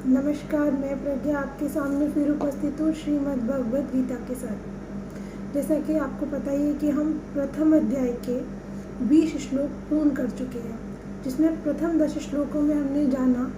नमस्कार, मैं प्रज्ञा आपके सामने फिर उपस्थित हूँ श्रीमद् भगवद गीता के साथ। जैसा कि आपको पता ही है कि हम प्रथम अध्याय के 20 श्लोक पूर्ण कर चुके हैं, जिसमें प्रथम 10 श्लोकों में हमने जाना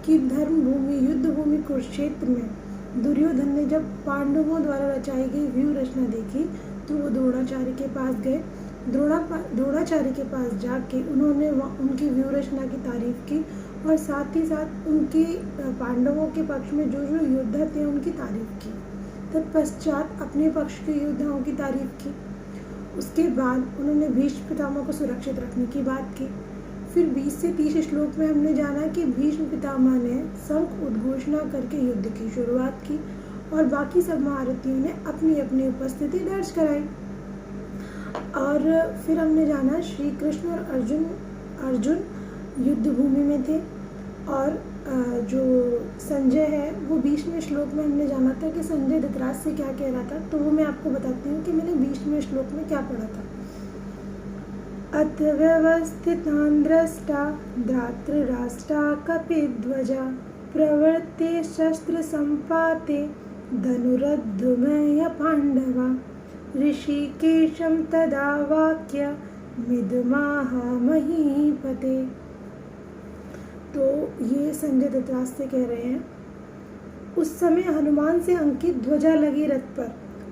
कि धर्म भूमि युद्ध भूमि कुरुक्षेत्र में दुर्योधन ने जब पांडवों द्वारा रचाई गई व्यूह रचना देखी तो वो द्रोणाचार्य के पास गए। द्रोणाचार्य के पास जाके उन्होंने उनकी व्यूह रचना की तारीफ की और साथ ही साथ उनके पांडवों के पक्ष में जो जो योद्धा थे उनकी तारीफ की। तत्पश्चात अपने पक्ष के योद्धाओं की तारीफ की। उसके बाद उन्होंने भीष्म पितामह को सुरक्षित रखने की बात की। फिर 20 से 30 श्लोक में हमने जाना कि भीष्म पितामह ने शंख उद्घोषणा करके युद्ध की शुरुआत की और बाकी सब महारथियों ने अपनी अपनी उपस्थिति दर्ज कराई। और फिर हमने जाना श्री कृष्ण और अर्जुन युद्ध भूमि में थे और जो संजय है वो 20वें श्लोक में हमने जाना था कि संजय धृतराष्ट्र से क्या कह रहा था। तो वो मैं आपको बताती हूँ कि मैंने 20वें श्लोक में क्या पढ़ा था। अथ व्यवस्थितान् द्रष्टा धातृराष्ट्रा कपिध्वजा प्रवृत्ते शस्त्र संपाते धनुरद्युमय पांडवा ऋषिकेशं तदा वाक्य मिदमाह महीपते। तो ये संजय धृतराष्ट्र से कह रहे हैं, उस समय हनुमान से अंकित ध्वजा लगे रथ पर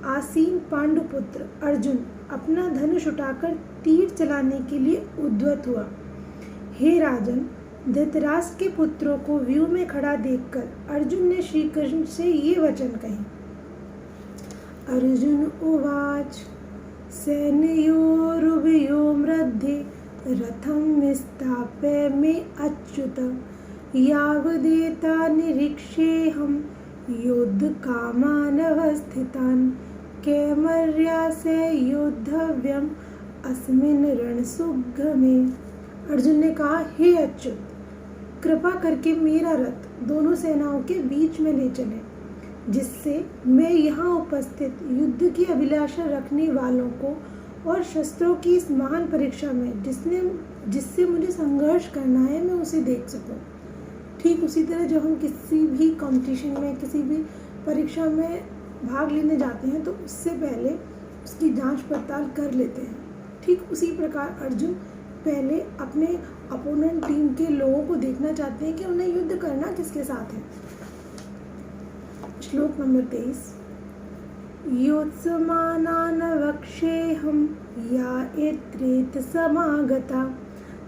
आसीन पांडुपुत्र अर्जुन अपना धनुष उठाकर तीर चलाने के लिए उद्यत हुआ। हे राजन, धृतराष्ट्र के पुत्रों को व्यूह में खड़ा देखकर अर्जुन ने श्री कृष्ण से ये वचन कहे। अर्जुन उवाच सैन्योरुभयो मध्ये रथं स्थाप्य मे अच्युत यावदेता निरीक्षेऽहं योद्धकामान् अवस्थितान् कैमर्यासे योद्धव्यम् अस्मिन् रणसुगमे। अर्जुन ने कहा, हे अच्युत, कृपा करके मेरा रथ दोनों सेनाओं के बीच में ले चले, जिससे मैं यहाँ उपस्थित युद्ध की अभिलाषा रखने वालों को और शस्त्रों की इस महान परीक्षा में जिससे मुझे संघर्ष करना है मैं उसे देख सकूं। ठीक उसी तरह जब हम किसी भी कंपटीशन में किसी भी परीक्षा में भाग लेने जाते हैं तो उससे पहले उसकी जांच पड़ताल कर लेते हैं। ठीक उसी प्रकार अर्जुन पहले अपने अपोनेंट टीम के लोगों को देखना चाहते हैं कि उन्हें युद्ध करना किसके साथ है। श्लोक नंबर 23। योत्समानान् वक्ष्येऽहं या एत्रेत समागता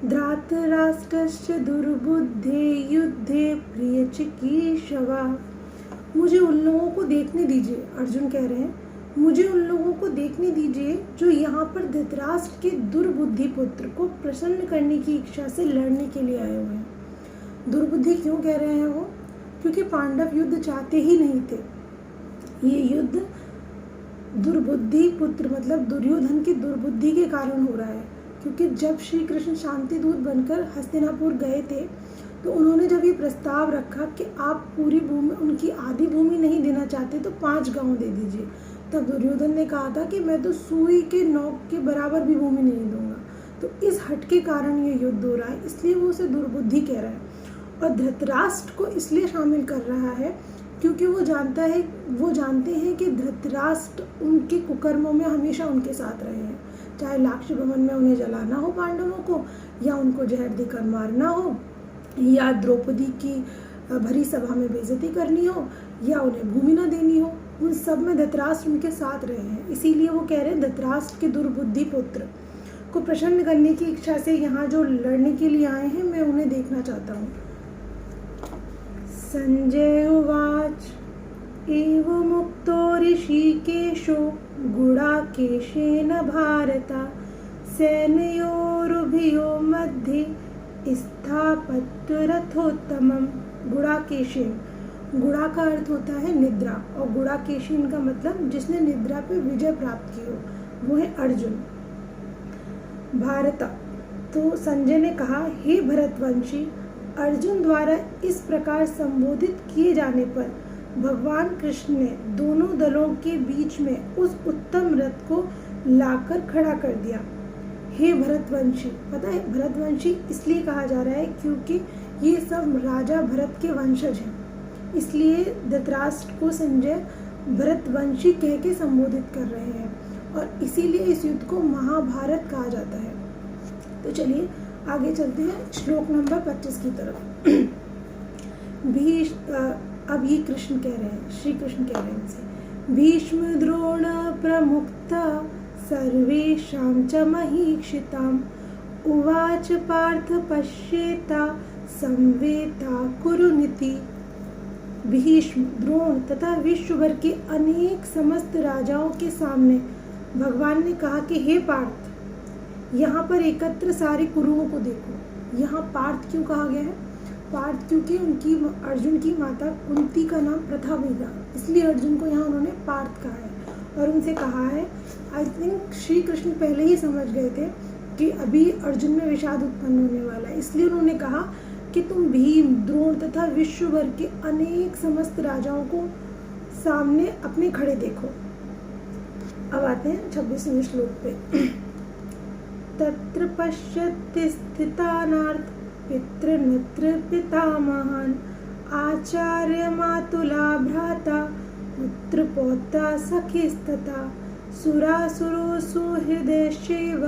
धृतराष्ट्रस्य दुर्बुद्धे युद्धे प्रियचिकीर्षवा। मुझे उन लोगों को देखने दीजिए, अर्जुन कह रहे हैं, मुझे उन लोगों को देखने दीजिए जो यहाँ पर धृतराष्ट्र के दुर्बुद्धि पुत्र को प्रसन्न करने की इच्छा से लड़ने के लिए आए हुए हैं। दुर्बुद्धि क्यों कह रहे हैं वो? क्योंकि पांडव युद्ध चाहते ही नहीं थे। ये युद्ध दुर्बुद्धि पुत्र मतलब दुर्योधन की दुर्बुद्धि के कारण हो रहा है। क्योंकि जब श्री कृष्ण शांति दूत बनकर हस्तिनापुर गए थे तो उन्होंने जब ये प्रस्ताव रखा कि आप पूरी भूमि उनकी आधी भूमि नहीं देना चाहते तो 5 गांव दे दीजिए, तब दुर्योधन ने कहा था कि मैं तो सुई के नोक के बराबर भी भूमि नहीं दूंगा। तो इस हट के कारण ये युद्ध हो रहा है, इसलिए वो उसे दुर्बुद्धि कह रहा है। और धृतराष्ट्र को इसलिए शामिल कर रहा है क्योंकि वो जानते हैं कि धृतराष्ट्र उनके कुकर्मों में हमेशा उनके साथ रहे हैं। चाहे लाक्ष भवन में उन्हें जलाना हो पांडवों को, या उनको जहर देकर मारना हो, या द्रौपदी की भरी सभा में बेइज्जती करनी हो, या उन्हें भूमि न देनी हो, उन सब में धृतराष्ट्र उनके साथ रहे हैं। इसीलिए वो कह रहे हैं धृतराष्ट्र के दुर्बुद्धि पुत्र को प्रसन्न करने की इच्छा से यहाँ जो लड़ने के लिए आए हैं मैं उन्हें देखना चाहता हूँ। संजय उवाच एवमुक्तो ऋषिकेशो गुडाकेशेन भारत सैन्योरुभयो मध्ये स्थापत्य रथोत्तमम्। गुडाकेशेन, गुड़ा का अर्थ होता है निद्रा और गुडाकेशेन का मतलब जिसने निद्रा पे विजय प्राप्त की हो, वो है अर्जुन। भारत, तो संजय ने कहा, हे भरतवंशी, अर्जुन द्वारा इस प्रकार संबोधित किए जाने पर भगवान कृष्ण ने दोनों दलों के बीच में उस उत्तम रथ को लाकर खड़ा कर दिया। हे भरतवंशी, पता है भरतवंशी इसलिए कहा जा रहा है क्योंकि ये सब राजा भरत के वंशज हैं। इसलिए धृतराष्ट्र को संजय भरतवंशी कह के संबोधित कर रहे हैं और इसीलिए इस युद्ध को महाभारत कहा जाता है। तो चलिए आगे चलते हैं श्लोक नंबर 25 की तरफ। अब ये कृष्ण कह रहे हैं, श्री कृष्ण कह रहे हैं इनसे, भीष्म द्रोण प्रमुक्ता सर्वेषां च महीक्षिताम् उवाच पार्थ पश्येता संवेता कुरुनिति। भीष्म, द्रोण तथा विश्व भर के अनेक समस्त राजाओं के सामने भगवान ने कहा कि हे पार्थ, यहाँ पर एकत्र सारे कुरुओं को देखो। यहाँ पार्थ क्यों कहा गया है? पार्थ क्योंकि उनकी अर्जुन की माता कुंती का नाम प्रथा भी था, इसलिए अर्जुन को यहाँ उन्होंने पार्थ कहा है और उनसे कहा है। आई थिंक श्री कृष्ण पहले ही समझ गए थे कि अभी अर्जुन में विषाद उत्पन्न होने वाला है, इसलिए उन्होंने कहा कि तुम भीम, द्रोण तथा विश्व भर के अनेक समस्त राजाओं को सामने अपने खड़े देखो। अब आते हैं 26वें श्लोक पे। तत्र पश्यति स्थितानार्थ पितृनत्र पितामहान् आचार्य मातुला भ्राता पुत्र पौत्रा सखिस्तथा सुरासुरो सुहृदयश्चैव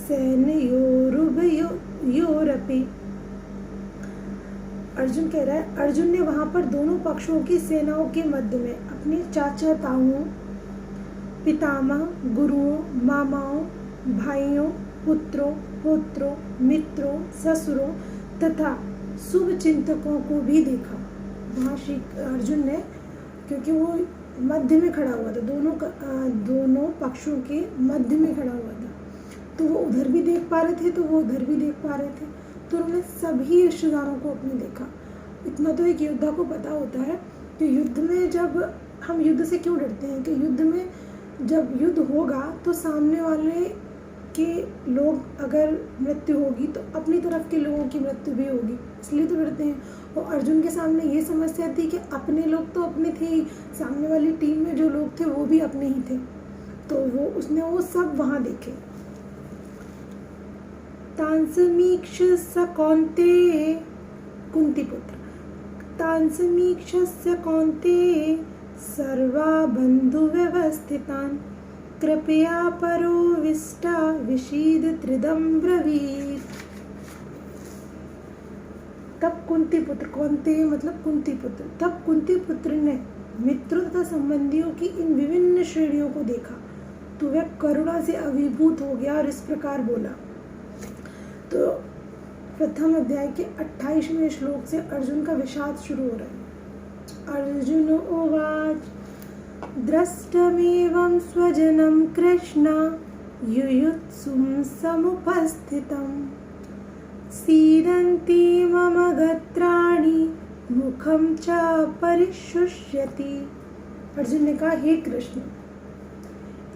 सैन्योरुभयोरपि। अर्जुन कह रहा है, अर्जुन ने वहां पर दोनों पक्षों की सेनाओं के मध्य में अपने चाचा ताऊओं, पितामह, गुरुओं, मामाओं, भाइयों, पुत्रों, पौत्रों, मित्रों, ससुरों तथा शुभ चिंतकों को भी देखा। वहाँ श्री अर्जुन ने, क्योंकि वो मध्य में खड़ा हुआ था, दोनों पक्षों के मध्य में खड़ा हुआ था, तो वो उधर भी देख पा रहे थे तो वो उधर भी देख पा रहे थे, तो उन्होंने सभी रिश्तेदारों को अपने देखा। इतना तो एक योद्धा को पता होता है कि युद्ध में, जब हम युद्ध से क्यों डरते हैं, कि युद्ध में जब युद्ध होगा तो सामने वाले के लोग अगर मृत्यु होगी तो अपनी तरफ के लोगों की मृत्यु भी होगी, इसलिए तो डरते हैं। और अर्जुन के सामने ये समस्या थी कि अपने लोग तो अपने थे ही, सामने वाली टीम में जो लोग थे वो भी अपने ही थे, तो उसने वो सब वहाँ देखे। तांसमीक्ष स कौन्तेय, कुंती पुत्र, तांसमीक्षस्य कौन्तेय सर्वा बंधु व्यवस्थितान् कृपया परोविष्टा विषीद त्रिदम ब्रवीत। तब कुंती पुत्र, कौन्तेय मतलब कुंती पुत्र, तब कुंती पुत्र ने मित्रों तथा संबंधियों की इन विभिन्न श्रेणियों को देखा तो वह करुणा से अभिभूत हो गया और इस प्रकार बोला। तो प्रथम अध्याय के 28वें श्लोक से अर्जुन का विषाद शुरू हो रहा है। अर्जुन उवाच दृष्टमेवं स्वजनं कृष्ण युयुत्सुं समुपस्थितं सीदन्ति मम गत्राणि मुखं च परिशुष्यति। अर्जुन ने कहा, हे कृष्ण,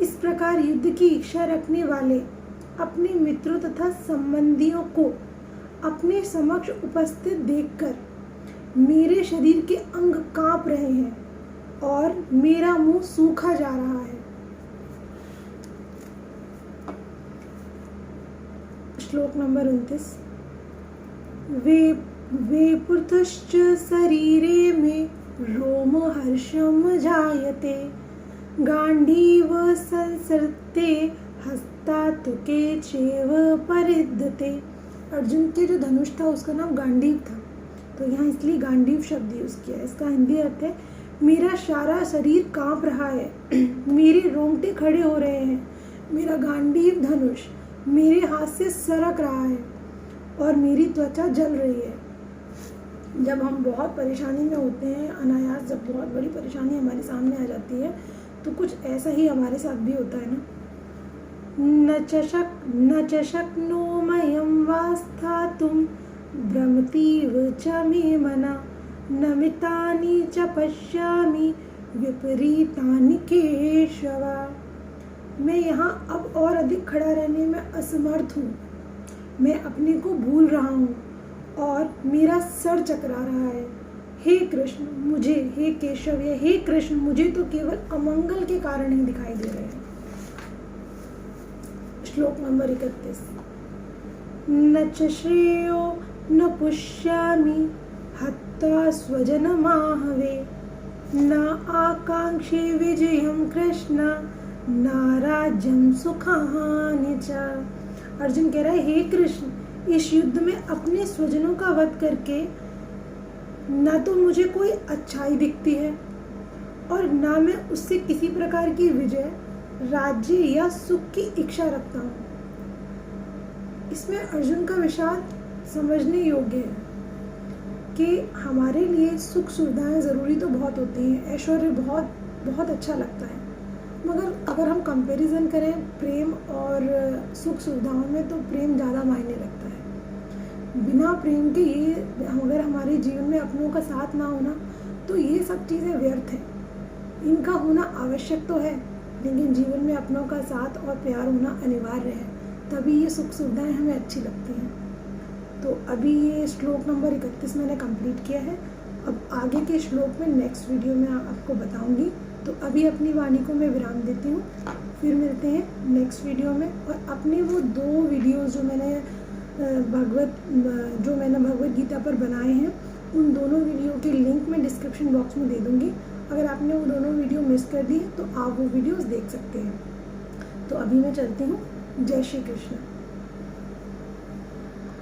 इस प्रकार युद्ध की इच्छा रखने वाले अपने मित्रों तथा संबंधियों को अपने समक्ष उपस्थित देखकर मेरे शरीर के अंग कांप रहे हैं और मेरा मुंह सूखा जा रहा है। श्लोक नंबर 29। वे पुरुषश्च शरीरे में रोमहर्षम जायते गांडीव संसृते हस्तातुके चैव परिद्यते। अर्जुन के जो धनुष था उसका नाम गांडीव था, तो यहाँ इसलिए गांडीव शब्द यूज किया है। इसका हिंदी अर्थ है मेरा सारा शरीर कांप रहा है, मेरे रोंगटे खड़े हो रहे हैं, मेरा गांडीव धनुष मेरे हाथ से सरक रहा है और मेरी त्वचा जल रही है। जब हम बहुत परेशानी में होते हैं, अनायास जब बहुत बड़ी परेशानी हमारे सामने आ जाती है तो कुछ ऐसा ही हमारे साथ भी होता है ना। न च शक्नोमयं वास्थातुं भ्रमतीव च मे मना नमितानि च पश्यामि विपरीतानि केशव। मैं यहाँ अब और अधिक खड़ा रहने में असमर्थ हूँ, मैं अपने को भूल रहा हूँ और मेरा सर चकरा रहा है। हे कृष्ण मुझे, हे केशव या हे कृष्ण मुझे तो केवल अमंगल के कारण ही दिखाई दे रहे हैं। श्लोक नंबर 31। न च श्रेयो न पुष्यामि हत ता स्वजन माहवे, न आकांक्षी विजयम कृष्ण, न राज्यम सुखानि च। अर्जुन कह रहा है, हे कृष्ण, इस युद्ध में अपने स्वजनों का वध करके न तो मुझे कोई अच्छाई दिखती है और ना मैं उससे किसी प्रकार की विजय, राज्य या सुख की इच्छा रखता हूँ। इसमें अर्जुन का विषाद समझने योग्य है कि हमारे लिए सुख सुविधाएं ज़रूरी तो बहुत होती हैं, ऐश्वर्य बहुत बहुत अच्छा लगता है, मगर अगर हम कंपैरिजन करें प्रेम और सुख सुविधाओं में तो प्रेम ज़्यादा मायने रखता है। बिना प्रेम के ये अगर हमारे जीवन में अपनों का साथ ना होना तो ये सब चीज़ें व्यर्थ हैं। इनका होना आवश्यक तो है, लेकिन जीवन में अपनों का साथ और प्यार होना अनिवार्य है, तभी ये सुख सुविधाएं हमें अच्छी लगती हैं। तो अभी ये श्लोक नंबर 31 मैंने कंप्लीट किया है। अब आगे के श्लोक में नेक्स्ट वीडियो में आपको बताऊंगी। तो अभी अपनी वाणी को मैं विराम देती हूँ, फिर मिलते हैं नेक्स्ट वीडियो में। और अपने वो 2 वीडियोज़ जो मैंने भगवत गीता पर बनाए हैं, उन दोनों वीडियो के लिंक मैं डिस्क्रिप्शन बॉक्स में दे दूँगी। अगर आपने वो दोनों वीडियो मिस कर दिए तो आप वो वीडियोस देख सकते हैं। तो अभी मैं चलती हूँ। जय श्री कृष्ण।